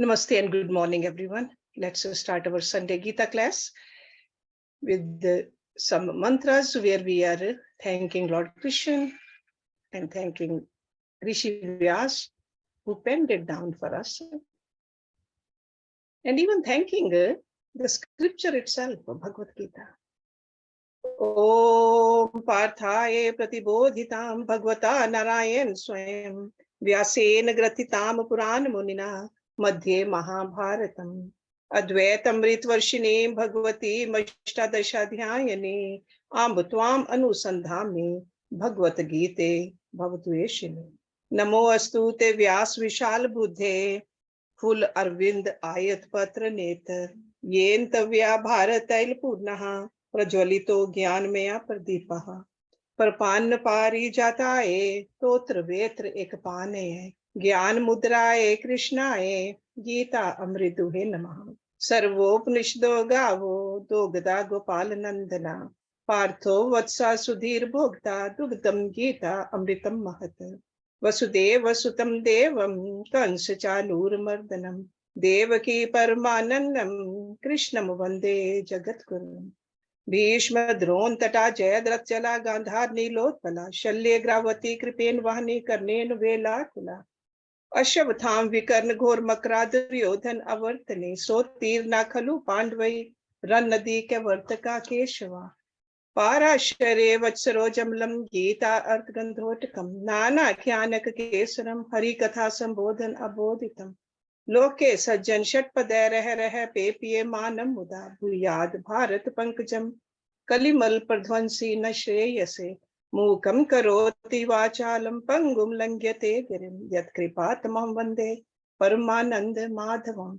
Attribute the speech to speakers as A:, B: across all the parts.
A: Namaste and good morning, everyone. Let's start our Sunday Gita class with some mantras where we are thanking Lord Krishna and thanking Rishi Vyas who penned it down for us, and even thanking the scripture itself, Bhagavad Gita. Om Parthaye Pratibodhitam Bhagavata Narayan Swayam Vyasena Gratitam Puran Munina Madhye Mahabharatam Advaitamritvarshine Bhagavati Mashtadashadhyayane Ambutvam Anusandhami Bhagavad Gite Bhavatuyeshine Namo Astu Te Vyas Vishal Buddhe Full Arvind Ayat Patra Netar Yentavya Bharatail Purnaha प्रज्वलितो ज्ञान में प्रदीपः परपान्न पारी जाताये तोत्र वेत्र एक पाने ज्ञान मुद्राए कृष्णाय गीता अमृतुहे नमः सर्वोपनिषदो गावो दोगदा गोपाल नंदना पार्थो वत्सा सुधीर भोक्ता दुग्धम गीता अमृतम महत वसुदेव वसुतम देवम कंस चानूरमर्दनम देवकी परमानंदम कृष्णम वंदे जगद्गुरुम भीष्म द्रोण तटा जयद्रथ चला गांधार नीलोत्पला शल्य ग्रावती कृपेन वाहनी कर्णेन वेलाकुला अश्वत्थाम विकर्ण घोर मकरा दुर्योधन अवर्तने सो तीर ना खलु पांडवई रन नदी के वर्तका केशवा पाराशरे वत्सरो जमलम गीता अर्थ गंधोटकम नाना ख्यानक केसरम हरि कथा संबोधन अबोधितम लोके सज्जन षटपदय रह पे पिये मानम मुदा भूयाद भारत पंकजम कलिमल प्रध्वंसी न श्रेयसे मूकम करोति वाचालम पंगुम लंघ्यते गिरिम यत्कृपातमं वंदे परमानंद माधवम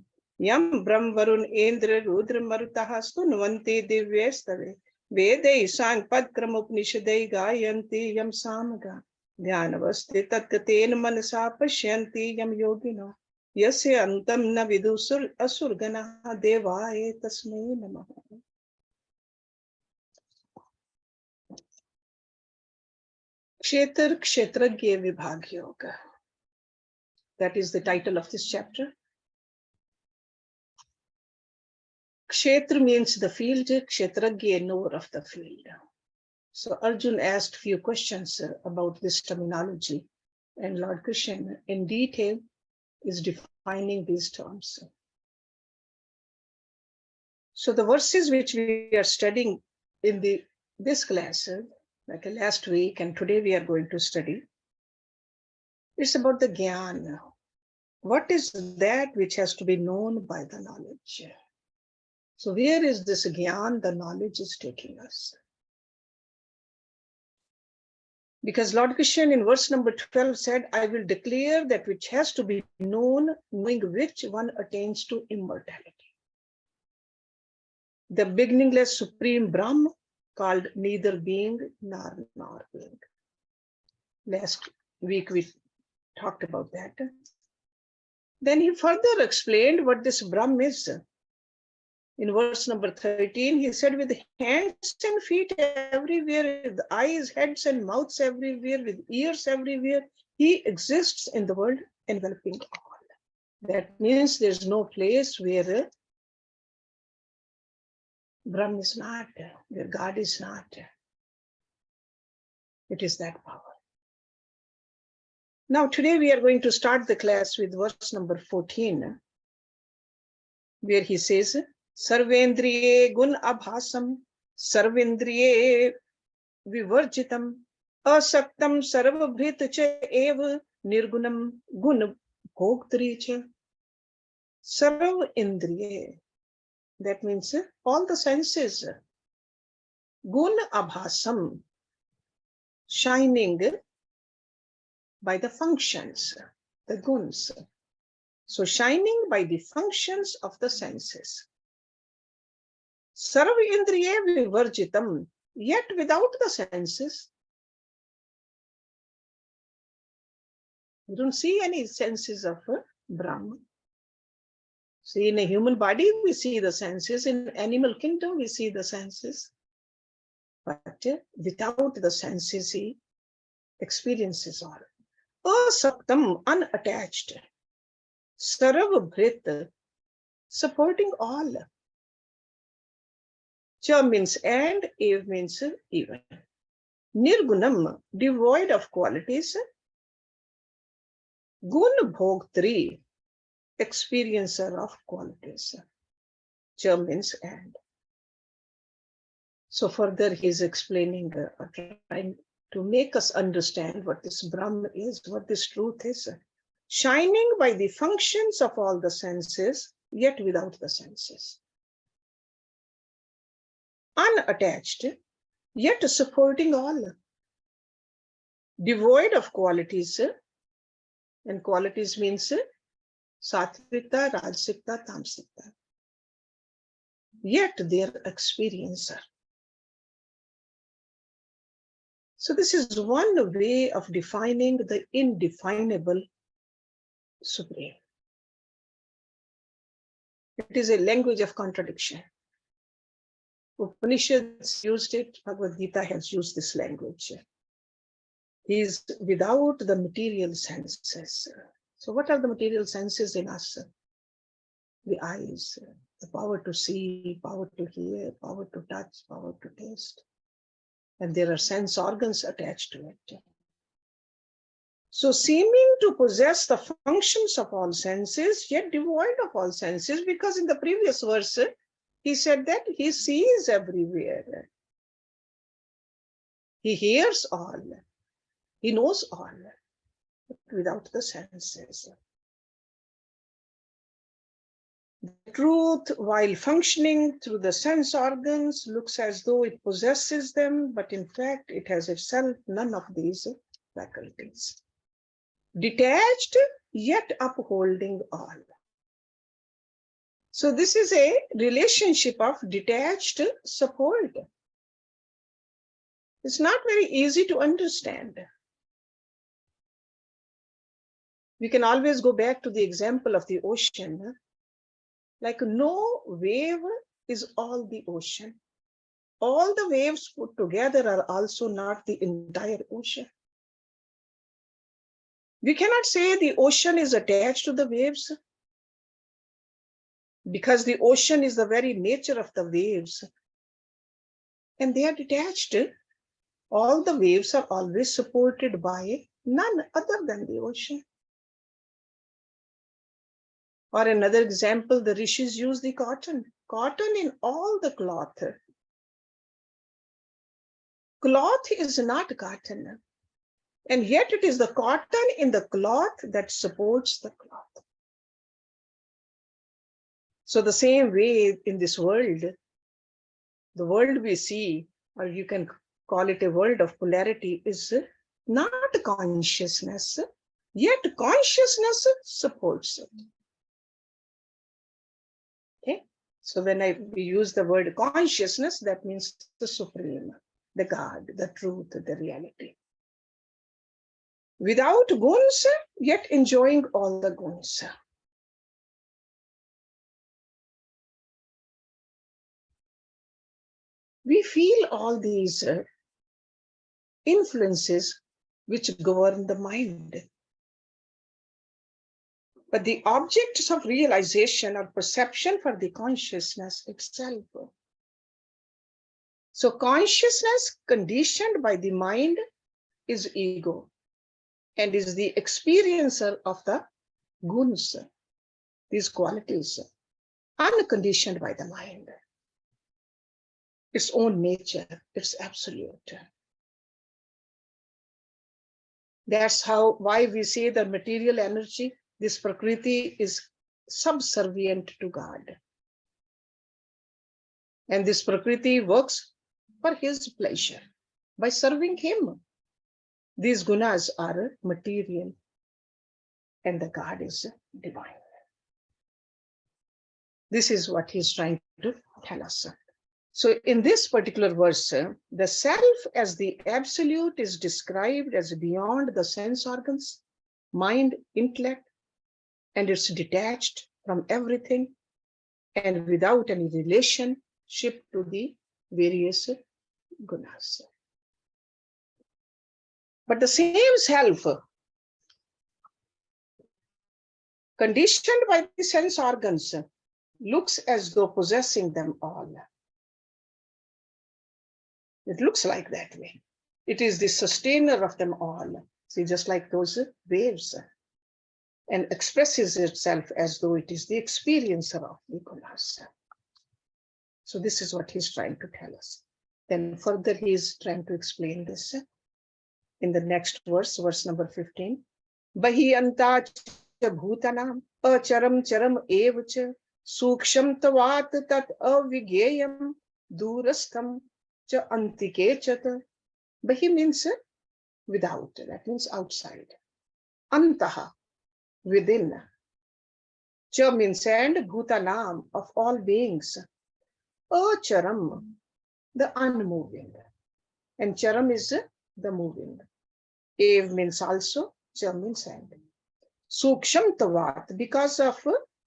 A: यम ब्रह्म वरुण इंद्र रुद्र मरुतः स्तुन्वन्ति दिव्यस्तवे वेदै सांगपदक्रम उपनिषदै गायन्ति यम सामगा ध्यानवस्थित तत्तेन मनसा पश्यन्ति यम योगिनो यस्य अंतम न विदुसुर असुरगणः देवाय तस्मै नमः। Kshetra Kshetrajna Vibhaga Yog. That is the title of this chapter. Kshetra means the field, Kshetrajna knower of the field. So Arjun asked few questions about this terminology, and Lord Krishna in detail is defining these terms. So the verses which we are studying in this class, like last week and today we are going to study, it's about the Gyan. What is that which has to be known by the knowledge? So where is this Gyan, the knowledge is taking us? Because Lord Krishna in verse number 12 said, I will declare that which has to be known, knowing which one attains to immortality. The beginningless supreme Brahma, called neither being nor being. Last week we talked about that. Then he further explained what this Brahma is. In verse number 13, he said, with hands and feet everywhere, with eyes, heads and mouths everywhere, with ears everywhere, he exists in the world enveloping all. That means there's no place where Brahma is not, where God is not. It is that power. Now today we are going to start the class with verse number 14, where he says, Sarvendriye gun abhasam, sarvendriye vivarjitam, asaktam sarvabhrit cha eva nirgunam gun bhoktri cha. Sarvendriye, that means all the senses. Gun abhasam, shining by the functions, the guns. So shining by the functions of the senses. Sarva indriye vivarjitam, yet without the senses. You don't see any senses of Brahma. See, in a human body, we see the senses. In animal kingdom, we see the senses. But without the senses, he experiences all. Asaktam, unattached. Sarvabhrit, supporting all. Cha means and, ev means even. Nirgunam, devoid of qualities. Gun bhogtri, experiencer of qualities. Cha means and. So further he is explaining, trying to make us understand what this Brahma is, what this truth is. Shining by the functions of all the senses, yet without the senses. Unattached, yet supporting all. Devoid of qualities, and qualities means sattvika, rajasikta, tamsikta. Yet their experiencer. So this is one way of defining the indefinable Supreme. It is a language of contradiction. Upanishads used it, Bhagavad Gita has used this language. He is without the material senses. So what are the material senses in us? The eyes, the power to see, power to hear, power to touch, power to taste. And there are sense organs attached to it. So seeming to possess the functions of all senses, yet devoid of all senses, because in the previous verse, he said that he sees everywhere. He hears all. He knows all, but without the senses. The truth, while functioning through the sense organs, looks as though it possesses them, but in fact, it has itself none of these faculties. Detached, yet upholding all. So this is a relationship of detached support. It's not very easy to understand. We can always go back to the example of the ocean. Like no wave is all the ocean. All the waves put together are also not the entire ocean. We cannot say the ocean is attached to the waves, because the ocean is the very nature of the waves. And they are detached. All the waves are always supported by none other than the ocean. Or another example, the rishis use the cotton. Cotton in all the cloth. Cloth is not cotton. And yet it is the cotton in the cloth that supports the cloth. So the same way in this world, the world we see, or you can call it a world of polarity, is not consciousness, yet consciousness supports it. Okay? So when we use the word consciousness, that means the Supreme, the God, the truth, the reality. Without guns, yet enjoying all the guns. We feel all these influences which govern the mind. But the objects of realization are perception for the consciousness itself. So consciousness conditioned by the mind is ego, and is the experiencer of the guns, these qualities, unconditioned by the mind. Its own nature, its absolute. That's why we say the material energy, this Prakriti, is subservient to God. And this Prakriti works for his pleasure by serving him. These gunas are material and the God is divine. This is what he's trying to tell us. So in this particular verse, the self as the absolute is described as beyond the sense organs, mind, intellect, and it's detached from everything and without any relationship to the various gunas. But the same self conditioned by the sense organs, looks as though possessing them all. It looks like that way. It is the sustainer of them all. See, just like those waves, and expresses itself as though it is the experiencer of the gunas. So this is what he's trying to tell us. Then further he is trying to explain this in the next verse, verse number 15. Bahiyanta cha bhutanam acharam charam evacha suksham tavat tat avigyayam durastham cha antike chat. Bahi means without, that means outside. Antaha, within. Cha means and, bhutanam, of all beings. Acharam, the unmoving. And charam is the moving. Ev means also, cha means and. Suksham tavat, because of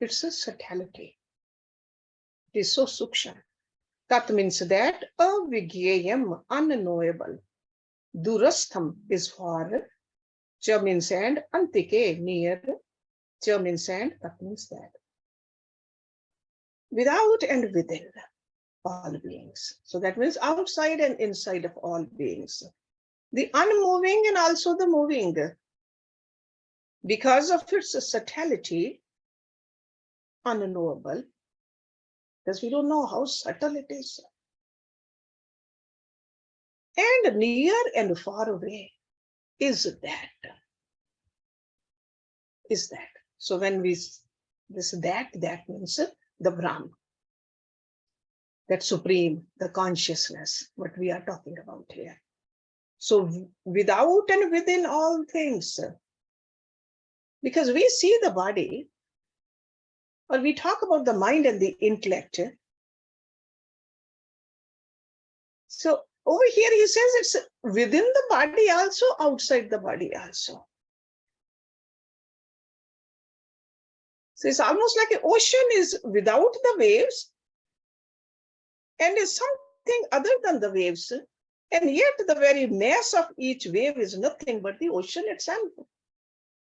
A: its subtlety. It is so suksham. Tat means that, avigyayam, unknowable. Durastham is for, cha means and, antike, near, cha means and, that means that. Without and within all beings. So that means outside and inside of all beings. The unmoving and also the moving. Because of its subtlety, unknowable, because we don't know how subtle it is. And near and far away is that. Is that. So when we, that means the Brahman. That supreme, the consciousness, what we are talking about here. So without and within all things, because we see the body, or we talk about the mind and the intellect. So over here he says it's within the body also, outside the body also. So it's almost like an ocean is without the waves and is something other than the waves. And yet the very mass of each wave is nothing but the ocean itself.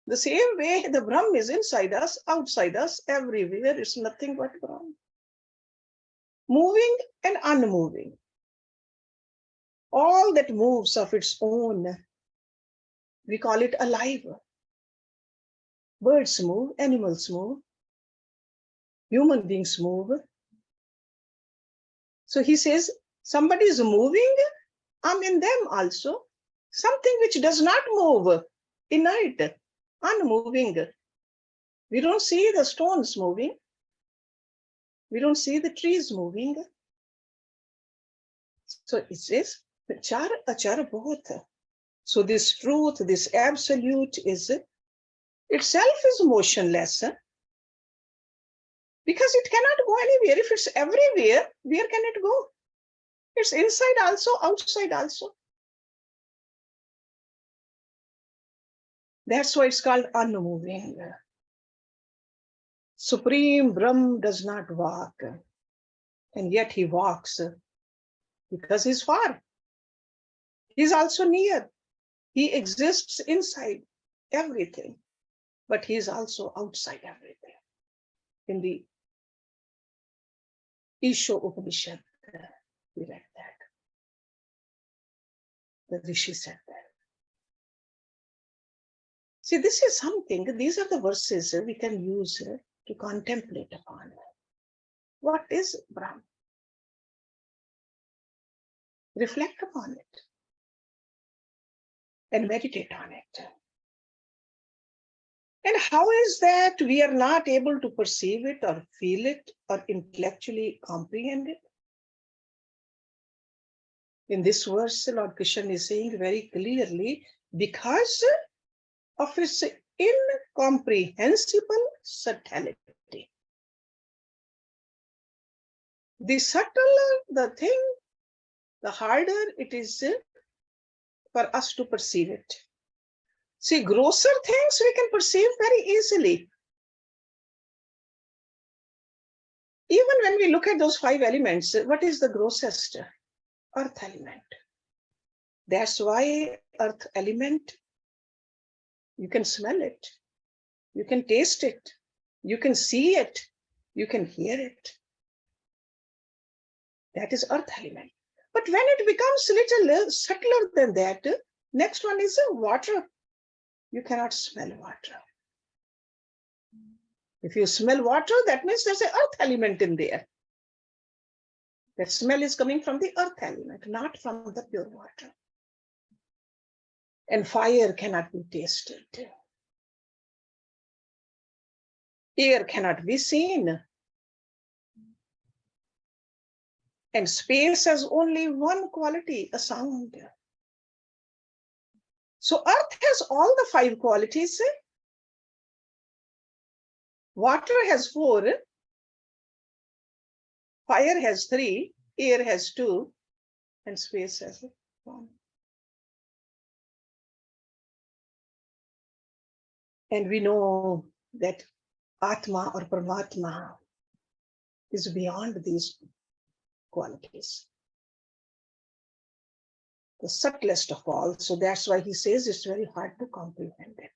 A: The same way the Brahm is inside us, outside us, everywhere is nothing but Brahm. Moving and unmoving. All that moves of its own, we call it alive. Birds move, animals move, human beings move. So he says, somebody is moving, I'm in them also. Something which does not move, inert, unmoving. We don't see the stones moving. We don't see the trees moving. So it says, achar, achar both. So this truth, this absolute is itself is motionless. Because it cannot go anywhere. If it's everywhere, where can it go? It's inside also, outside also. That's why it's called unmoving. Supreme Brahm does not walk, and yet he walks because he's far. He's also near. He exists inside everything, but he's also outside everything. In the Isho Upanishad, we read that. The Rishi said that. See, this is something, these are the verses we can use to contemplate upon. What is Brahm? Reflect upon it and meditate on it. And how is that we are not able to perceive it or feel it or intellectually comprehend it? In this verse, Lord Krishna is saying very clearly, because of its incomprehensible subtlety. The subtler the thing, the harder it is for us to perceive it. See, grosser things we can perceive very easily. Even when we look at those 5 elements, what is the grossest? Earth element. That's why earth element, you can smell it, you can taste it, You can see it. You can hear it. That is earth element. But when it becomes a little subtler than that, next one is water. You cannot smell water. If you smell water, that means there's an earth element in there. That smell is coming from the earth element, not from the pure water. And fire cannot be tasted. Air cannot be seen. And space has only one quality, a sound. So earth has all the 5 qualities. Water has 4. Fire has 3. Air has 2. And space has 1. And we know that Atma or Paramatma is beyond these qualities. The subtlest of all. So that's why he says it's very hard to comprehend it.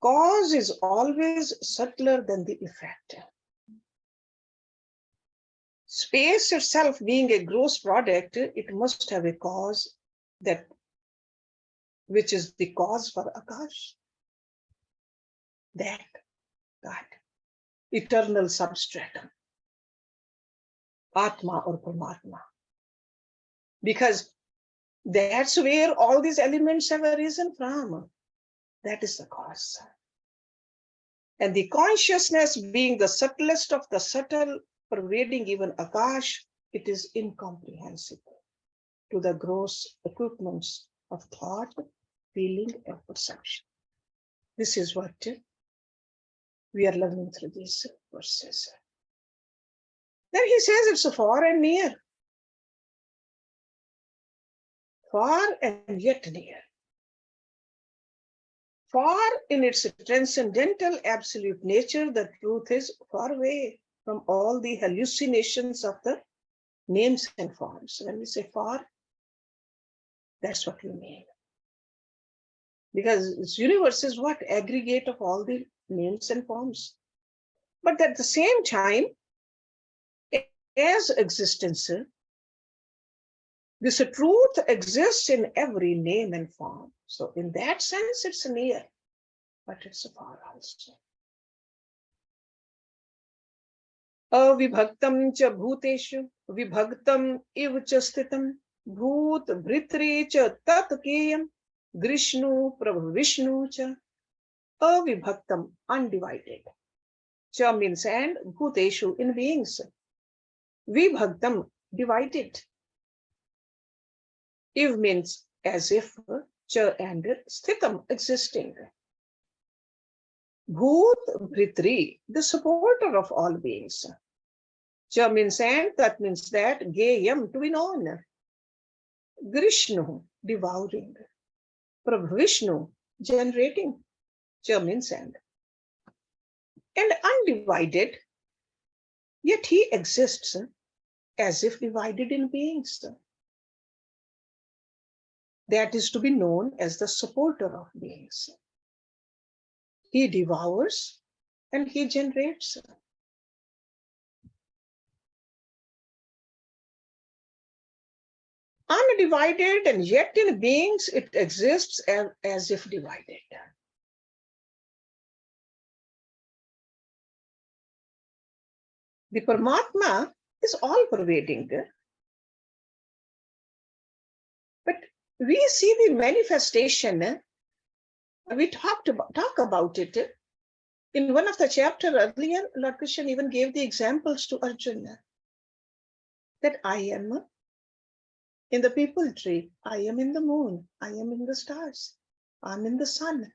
A: Cause is always subtler than the effect. Space itself being a gross product, it must have a cause that which is the cause for Akash. That God, eternal substratum, Atma or Paramatma. Because that's where all these elements have arisen from. That is the cause. And the consciousness being the subtlest of the subtle, pervading even Akash, it is incomprehensible to the gross equipments of thought, feeling, and perception. This is what we are learning through these verses. Then he says it's far and near. Far and yet near. Far in its transcendental absolute nature, the truth is far away from all the hallucinations of the names and forms. When we say far, that's what we mean. Because this universe is what? Aggregate of all the names and forms. But at the same time, as existence, this truth exists in every name and form. So in that sense, it's near, but it's far also. Avibhaktam cha bhuteshu, vibhaktam iv cha sthitam, bhut bhritre cha tat keyam, grishnu prabhavishnu cha. Avibhaktam, undivided. Cha means and, bhuteshu, in beings. Vibhaktam, divided. Iv means as if, cha and sthitam, existing. Bhut bhritri, the supporter of all beings. Cha means and, that means that, geyam, to be known. Grishnu, devouring. Prabhavishnu, generating. Cha means and undivided, yet he exists as if divided in beings. That is to be known as the supporter of beings. He devours and he generates. Undivided, and yet in beings it exists as if divided. The Paramatma is all pervading. But we see the manifestation. We talk about it. In one of the chapters earlier, Lord Krishna even gave the examples to Arjuna. That I am in the people tree, I am in the moon, I am in the stars, I'm in the sun.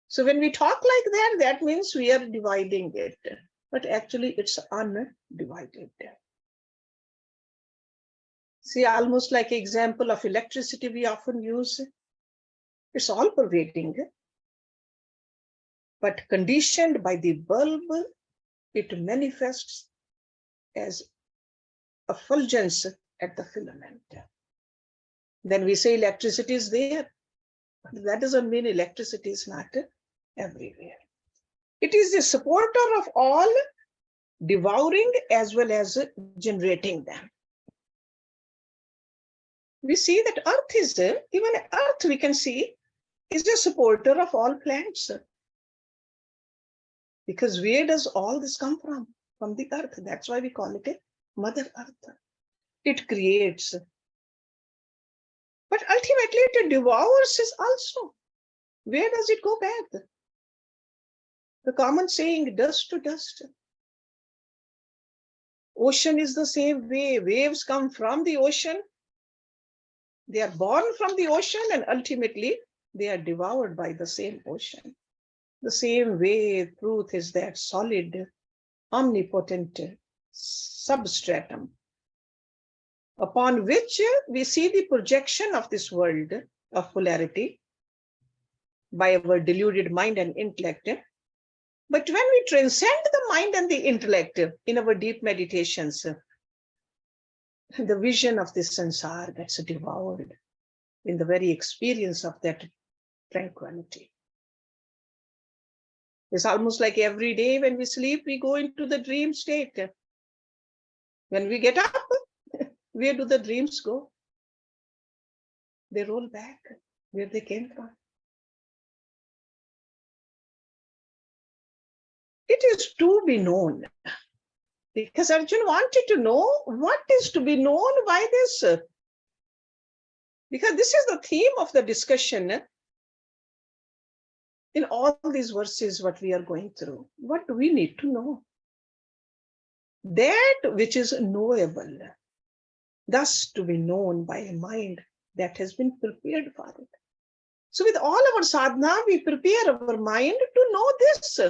A: So when we talk like that, that means we are dividing it. But actually it's undivided. See, almost like an example of electricity we often use. It's all pervading. But conditioned by the bulb, it manifests as effulgence at the filament. Then we say electricity is there. But that doesn't mean electricity is not everywhere. It is the supporter of all, devouring as well as generating them. We see that earth is, even earth we can see, is the supporter of all plants. Because where does all this come from? From the earth. That's why we call it a Mother Earth. It creates. But ultimately it devours us also. Where does it go back? The common saying, dust to dust. Ocean is the same way. Waves come from the ocean. They are born from the ocean and ultimately they are devoured by the same ocean. The same way, truth is that solid, omnipotent substratum upon which we see the projection of this world of polarity by our deluded mind and intellect. But when we transcend the mind and the intellect in our deep meditations, the vision of this sansar gets devoured in the very experience of that tranquility. It's almost like every day when we sleep, we go into the dream state. When we get up, where do the dreams go? They roll back where they came from. It is to be known. Because Arjuna wanted to know what is to be known by this. Because this is the theme of the discussion in all these verses, what we are going through. What do we need to know? That which is knowable, thus to be known by a mind that has been prepared for it. So with all our sadhana, we prepare our mind to know this.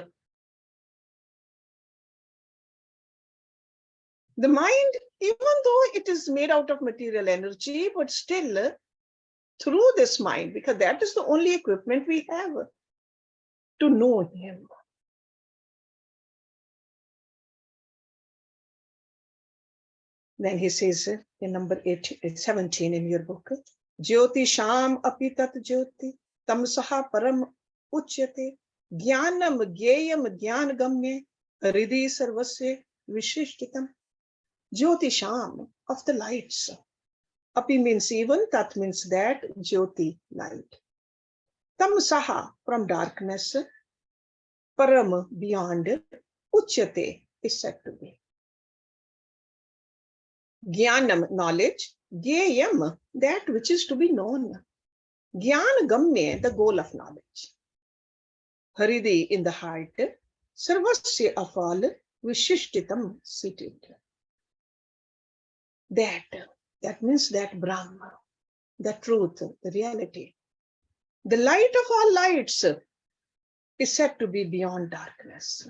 A: The mind, even though it is made out of material energy, but still through this mind, because that is the only equipment we have to know him. Then he says in number 17 in your book, Jyoti Sham Apitat Jyoti Tamsaha Param Uchyate Jnanam Gyayam Jnana Gamye Hridi Sarvasya Vishishtitam. Jyoti Sham, of the lights. Api means even, Tat means that, Jyoti, light. Tamsaha, from darkness. Param, beyond. Uchyate, is said to be. Jnanam, knowledge. Gyayam, that which is to be known. Jnana Gamye, the goal of knowledge. Hridi, in the heart. Sarvasya, of all. Vishishtitam, seated. That means that Brahma, the truth, the reality. The light of all lights is said to be beyond darkness.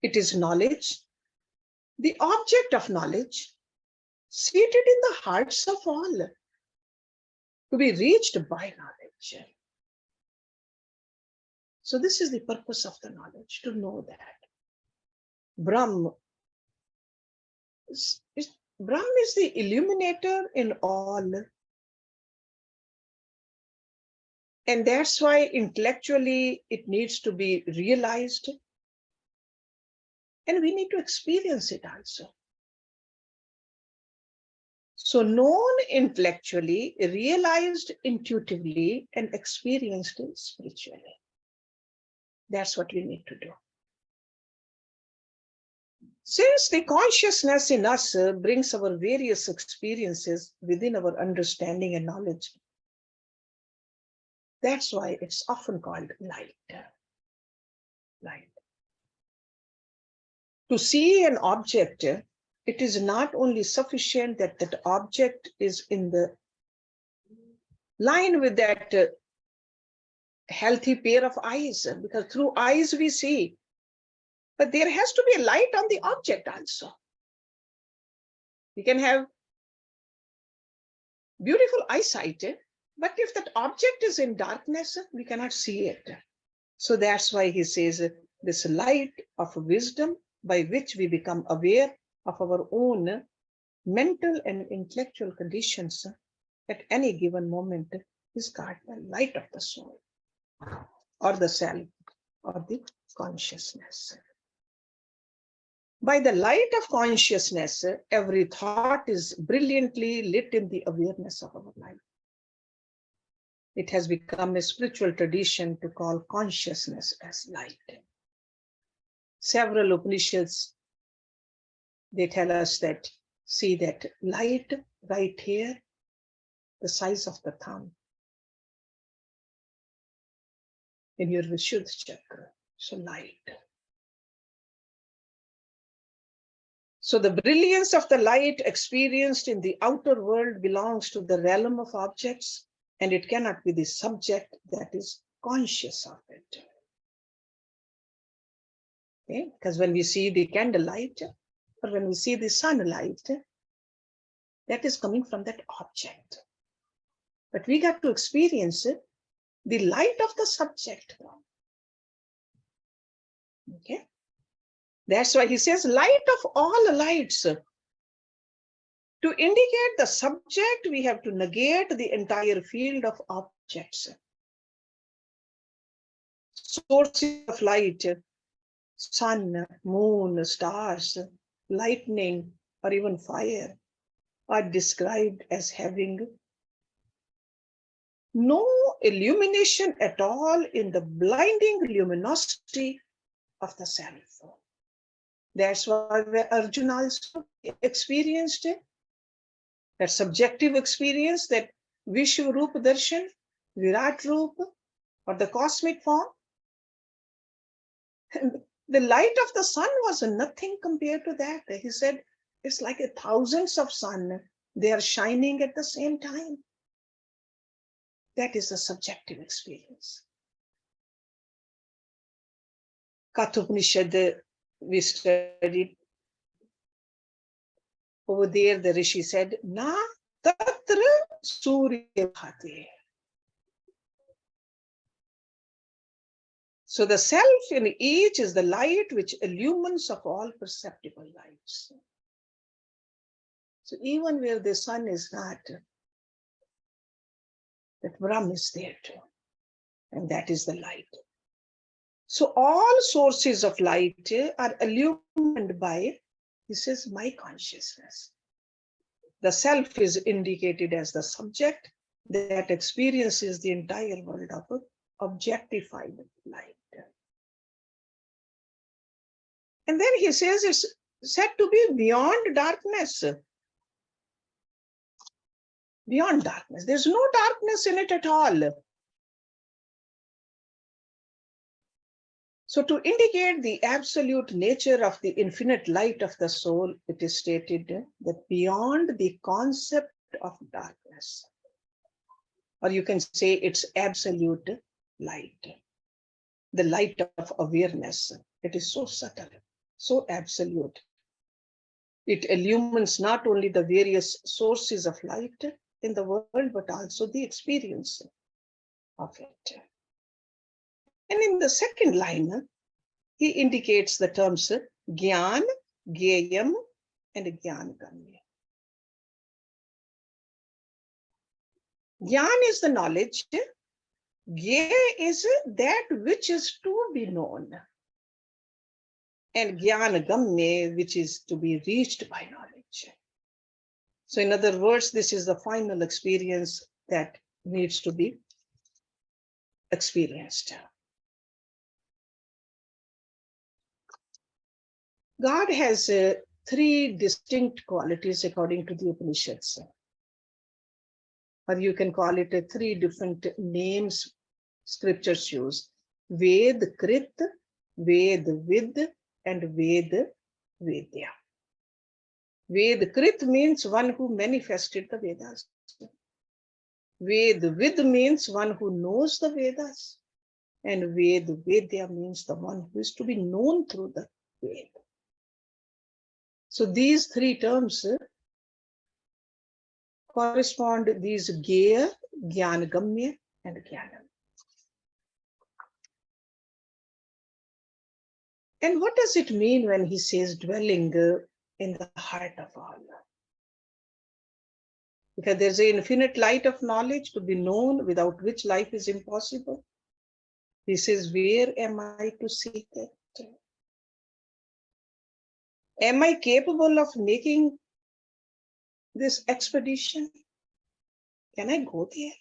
A: It is knowledge, the object of knowledge, seated in the hearts of all, to be reached by knowledge. So this is the purpose of the knowledge, to know that. Brahma is the illuminator in all. And that's why intellectually it needs to be realized. And we need to experience it also. So known intellectually, realized intuitively, and experienced spiritually. That's what we need to do. Since the consciousness in us brings our various experiences within our understanding and knowledge, that's why it's often called light. Light. To see an object, it is not only sufficient that that object is in the line with that healthy pair of eyes, because through eyes we see. But there has to be a light on the object also. You can have beautiful eyesight, but if that object is in darkness, we cannot see it. So that's why he says this light of wisdom by which we become aware of our own mental and intellectual conditions at any given moment is called the light of the soul. or the self or the consciousness. By the light of consciousness, every thought is brilliantly lit in the awareness of our life. It has become a spiritual tradition to call consciousness as light. Several Upanishads, they tell us that, see that light right here, the size of the thumb, in your Vishuddha chakra, so light. So the brilliance of the light experienced in the outer world belongs to the realm of objects, and it cannot be the subject that is conscious of it. Okay? Because when we see the candlelight, or when we see the sunlight, that is coming from that object. But we got to experience it, the light of the subject. Okay? That's why he says, light of all lights. To indicate the subject, we have to negate the entire field of objects. Sources of light, sun, moon, stars, lightning, or even fire, are described as having no illumination at all in the blinding luminosity of the self. That's why Arjuna also experienced it, that subjective experience, that Vishwarupa Darshan, Virat Rupa, or the cosmic form. The light of the sun was nothing compared to that. He said, it's like thousands of sun, they are shining at the same time. That is a subjective experience. Kathopanishad, we studied. Over there, the Rishi said, Na tatra surya bhati. So the self in each is the light which illumines of all perceptible lights. So even where the sun is not, that Brahm is there too. And that is the light. So all sources of light are illumined by, he says, my consciousness. The self is indicated as the subject that experiences the entire world of objectified light. And then he says it's said to be beyond darkness. Beyond darkness. There's no darkness in it at all. So to indicate the absolute nature of the infinite light of the soul, it is stated that beyond the concept of darkness, or you can say it's absolute light, the light of awareness, it is so subtle, so absolute. It illumines not only the various sources of light in the world, but also the experience of it. And in the second line, he indicates the terms Gyan, Geyam, and Gyan Gamya. Gyan is the knowledge, Gye is that which is to be known, and Gyan Gamya, which is to be reached by knowledge. So in other words, this is the final experience that needs to be experienced. God has three distinct qualities according to the Upanishads. Or you can call it three different names scriptures use. Ved Krit, Ved Vid, and Ved Vedya. Ved Krit means one who manifested the Vedas. Ved Vid means one who knows the Vedas. And Ved Vedya means the one who is to be known through the Ved. So these three terms correspond to these Gya, Gyanagamya, and Gyanam. And what does it mean when he says dwelling in the heart of all? Because there's an infinite light of knowledge to be known, without which life is impossible. He says, where am I to seek it? Am I capable of making this expedition? Can I go there?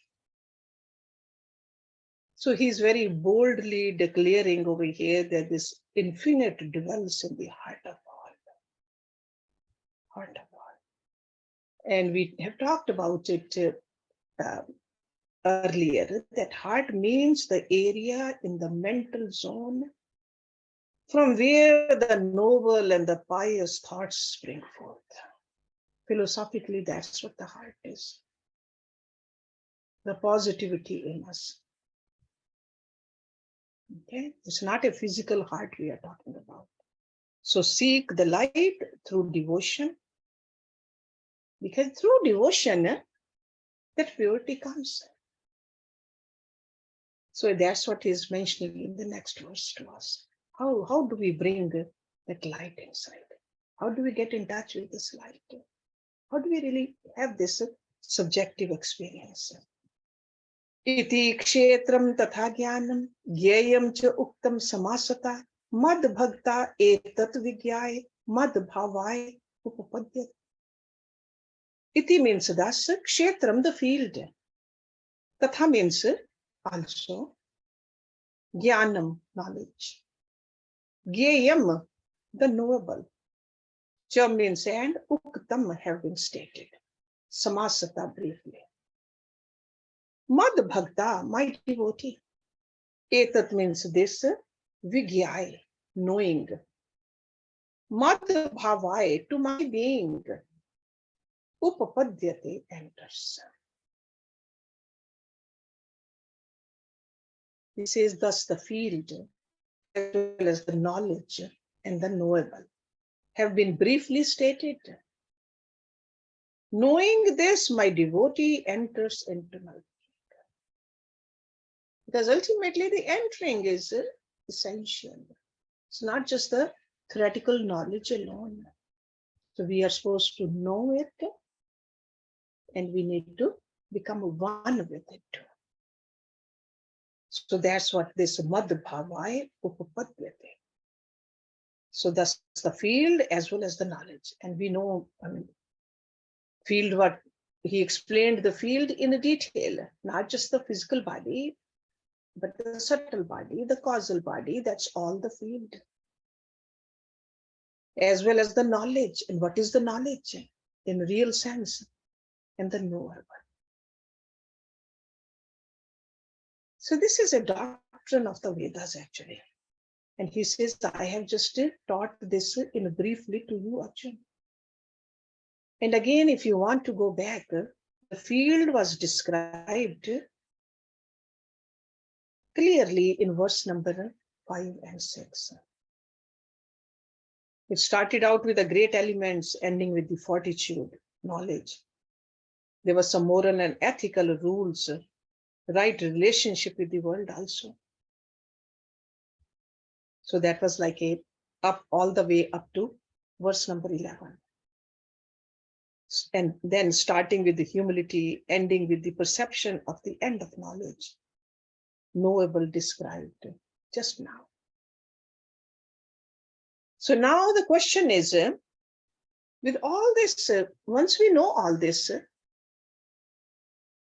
A: So he's very boldly declaring over here that this infinite dwells in the heart of all. Heart of all. And we have talked about it earlier, that heart means the area in the mental zone from where the noble and the pious thoughts spring forth. Philosophically, that's what the heart is. The positivity in us. Okay, it's not a physical heart we are talking about. So seek the light through devotion, because through devotion, that purity comes. So that's what he's mentioning in the next verse to us. How do we bring that light inside? How do we get in touch with this light? How do we really have this subjective experience? Iti kshetram tatha jnanam gyayam cha uktam samasata mad bhakta etat vigyay mad bhavay upapadyat. Iti means thus, kshetram, the field. Tatha means also jnanam, knowledge. Gyayam, the knowable. Cha means and, uktam, have been stated. Samasata, briefly. Mad bhakta, my devotee. Etat means this, vigyay, knowing. Mad bhavay, to my being. Upapadyate, enters. He says, thus the field, as well as the knowledge and the knowable, have been briefly stated. Knowing this, my devotee enters into my being. Because ultimately the entering is essential. It's not just the theoretical knowledge alone. So we are supposed to know it, and we need to become one with it too. So that's what this mad bhavay upapadyate. So that's the field as well as the knowledge. And we know, field, what he explained the field in detail, not just the physical body, but the subtle body, the causal body, that's all the field. As well as the knowledge. And what is the knowledge in real sense? And the knowable. So this is a doctrine of the Vedas actually. And he says, I have just taught this in briefly to you, Arjun. And again, if you want to go back, the field was described clearly in verse number 5 and 6. It started out with the great elements, ending with the fortitude, knowledge. There were some moral and ethical rules, right relationship with the world also. So that was like a up all the way up to verse number 11. And then starting with the humility, ending with the perception of the end of knowledge, knowable described just now. So now the question is, with all this, once we know all this,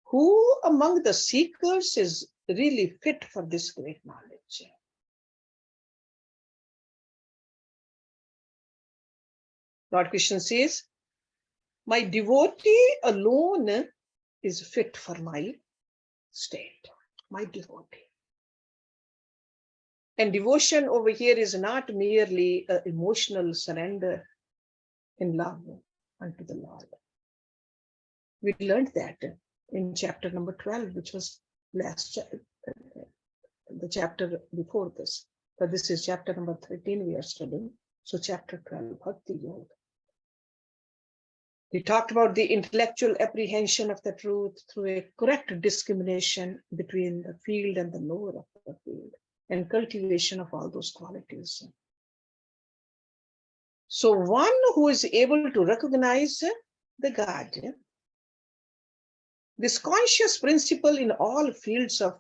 A: who among the seekers is really fit for this great knowledge? Lord Krishna says, my devotee alone is fit for my state, my devotee. And devotion over here is not merely an emotional surrender in love unto the Lord. We learned that in chapter number 12, which was the chapter before this. But this is chapter number 13 we are studying. So chapter 12, Bhakti Yoga. We talked about the intellectual apprehension of the truth through a correct discrimination between the field and the knower of the field, and cultivation of all those qualities. So one who is able to recognize the God, this conscious principle in all fields of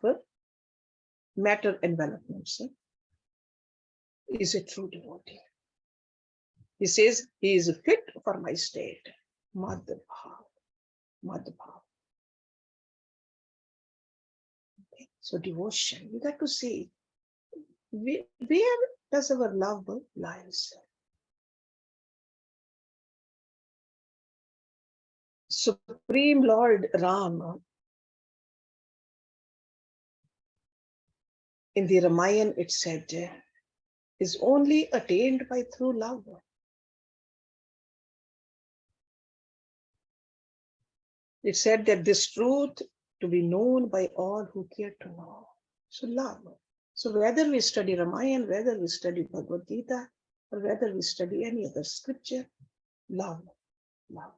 A: matter envelopments, is a true devotee. He says, he is fit for my state. Madhbhav. Madhbhav. Okay. So devotion, we got to see where does our love lies. Supreme Lord Ram, in the Ramayana it said, is only attained by through love. It said that this truth to be known by all who care to know. So love. So whether we study Ramayana, whether we study Bhagavad Gita, or whether we study any other scripture, love, love.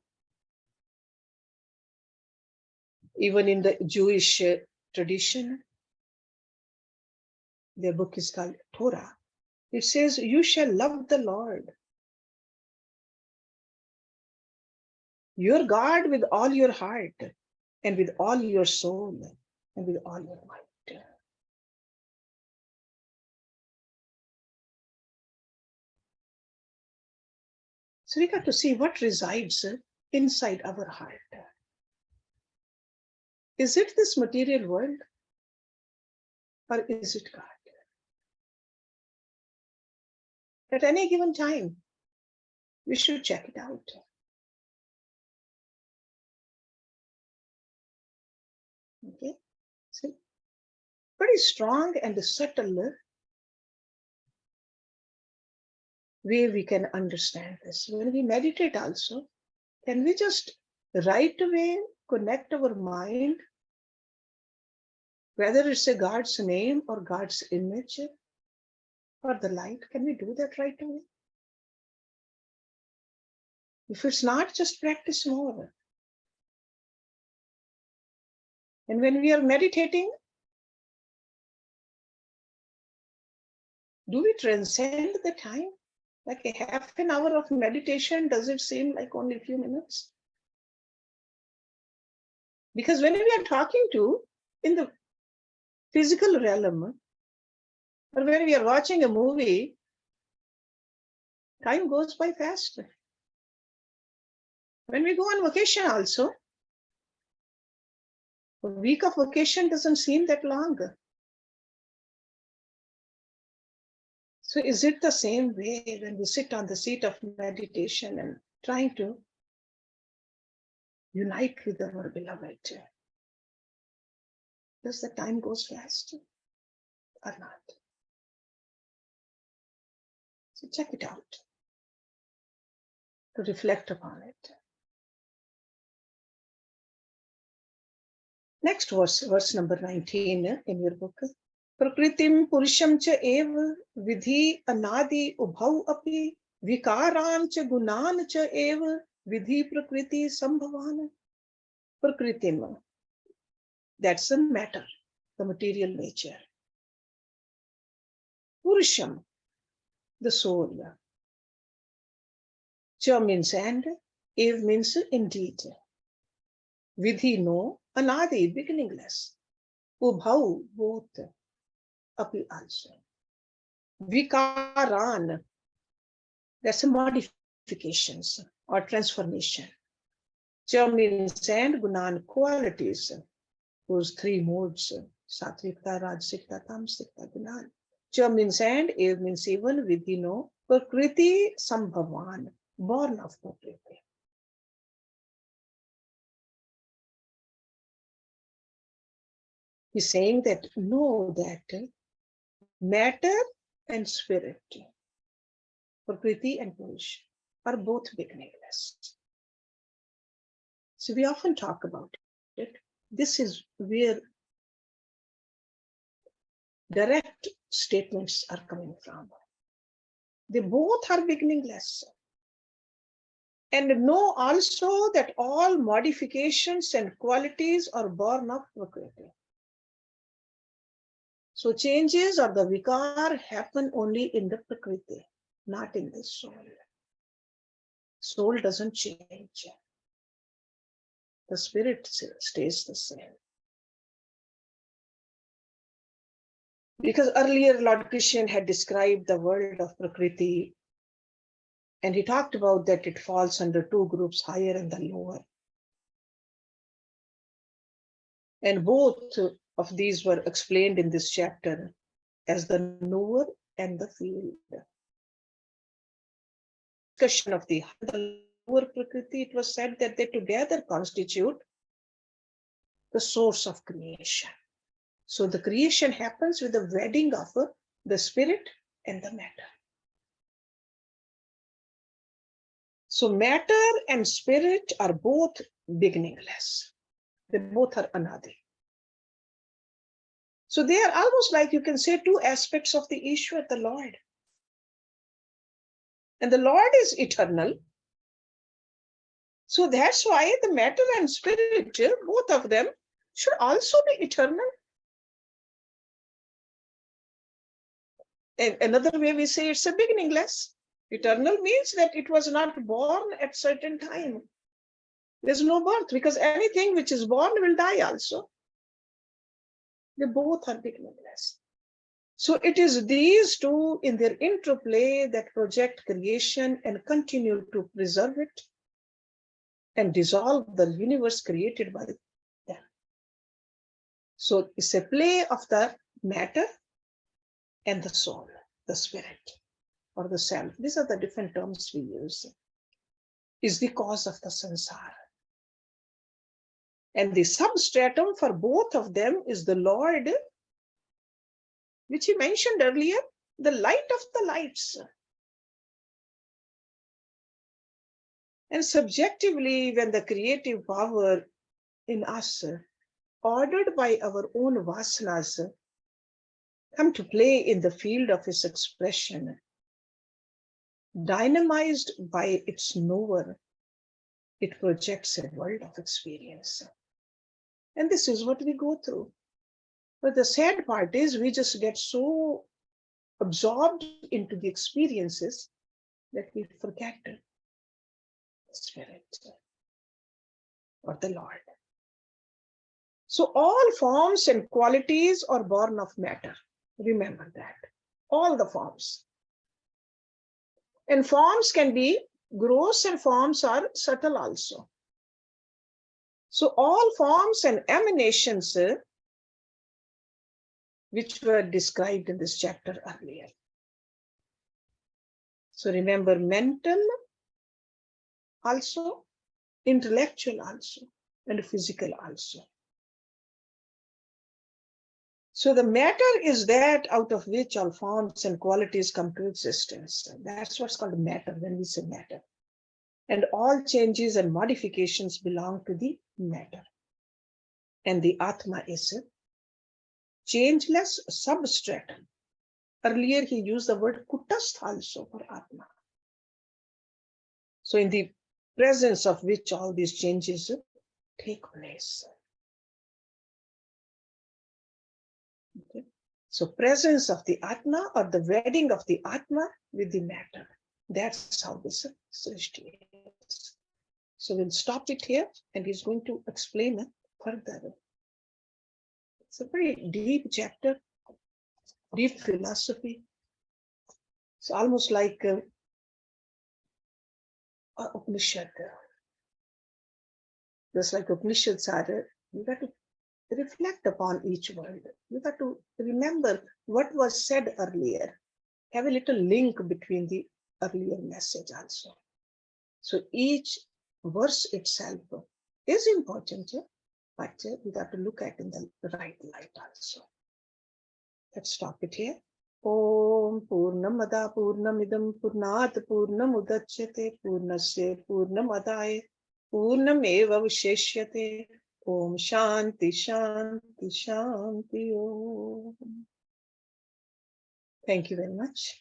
A: Even in the Jewish tradition, their book is called Torah. It says, you shall love the Lord, your God, with all your heart, and with all your soul, and with all your might. So we got to see what resides inside our heart. Is it this material world, or is it God? At any given time, we should check it out. Okay, so pretty strong and subtle way we can understand this. When we meditate also, can we just right away connect our mind, whether it's a God's name or God's image or the light? Can we do that right away? If it's not, just practice more. And when we are meditating, do we transcend the time? Like a half an hour of meditation, does it seem like only a few minutes? Because when we are talking to in the physical realm, or when we are watching a movie, time goes by fast. When we go on vacation also, a week of vacation doesn't seem that long. So is it the same way when we sit on the seat of meditation and trying to unite with our beloved? Does the time goes fast or not? So check it out, to reflect upon it. Next verse, verse number 19 in your book. Prakritim purusham cha ev vidhi anadi ubhau api vikaran cha gunan cha ev vidhi prakriti sambhavan. Prakritim, that's the matter, the material nature. Purusham, the soul. Cha means and, ev means indeed. Vidhi, no, anadi, beginningless. Ubhau, both. Api also. Vikaran, that's a modifications or transformation. Cha means and, gunan, qualities. Those three modes, satvikta, rajsikta, tamsikta, gunan. Cha means and, ev means even, vidhi, no, prakriti sambhavan, born of prakriti. He's saying that know that matter and spirit, prakriti and purush, are both beginningless. So we often talk about it. This is where direct statements are coming from. They both are beginningless. And know also that all modifications and qualities are born of prakriti. So changes or the vikar happen only in the prakriti, not in the soul. Soul doesn't change. The spirit stays the same. Because earlier Lord Krishna had described the world of Prakriti, and he talked about that it falls under two groups, higher and the lower. And both of these were explained in this chapter as the knower and the field. Discussion of the lower Prakriti, it was said that they together constitute the source of creation. So the creation happens with the wedding of the spirit and the matter. So matter and spirit are both beginningless. They both are anadi. So they are almost like, you can say, two aspects of the Ishwar, the Lord. And the Lord is eternal. So that's why the matter and spirit, both of them, should also be eternal. And another way we say it's a beginningless. Eternal means that it was not born at certain time. There's no birth, because anything which is born will die also. They both are beginningless. So it is these two in their interplay that project creation and continue to preserve it and dissolve the universe created by them. So it's a play of the matter and the soul, the spirit, or the self. These are the different terms we use. Is the cause of the samsara. And the substratum for both of them is the Lord, which he mentioned earlier, the light of the lights. And subjectively, when the creative power in us, ordered by our own vasanas, come to play in the field of his expression, dynamized by its knower, it projects a world of experience. And this is what we go through. But the sad part is we just get so absorbed into the experiences that we forget the spirit or the Lord. So all forms and qualities are born of matter. Remember that. All the forms. And forms can be gross and forms are subtle also. So all forms and emanations which were described in this chapter earlier. So remember, mental also, intellectual also, and physical also. So the matter is that out of which all forms and qualities come to existence. That's what's called matter when we say matter. And all changes and modifications belong to the matter. And the Atma is a changeless substratum. Earlier he used the word kutastha also for Atma. So in the presence of which all these changes take place. Okay. So presence of the Atma, or the wedding of the Atma with the matter. That's how this Srishti is. So we'll stop it here, and he's going to explain it further. It's a very deep chapter, deep philosophy. It's almost like Upanishad. Just like Upanishads are, you got to reflect upon each word. You got to remember what was said earlier. Have a little link between the earlier message also. So each verse itself is important, but we got to look at in the right light also. Let's stop it here. Om Purnamada Purnamidam Purnat Purnamudachyate Purnasya Purnamadaya Purnameva Visheshyate. Om Shanti Shanti Shanti Om. Thank you very much.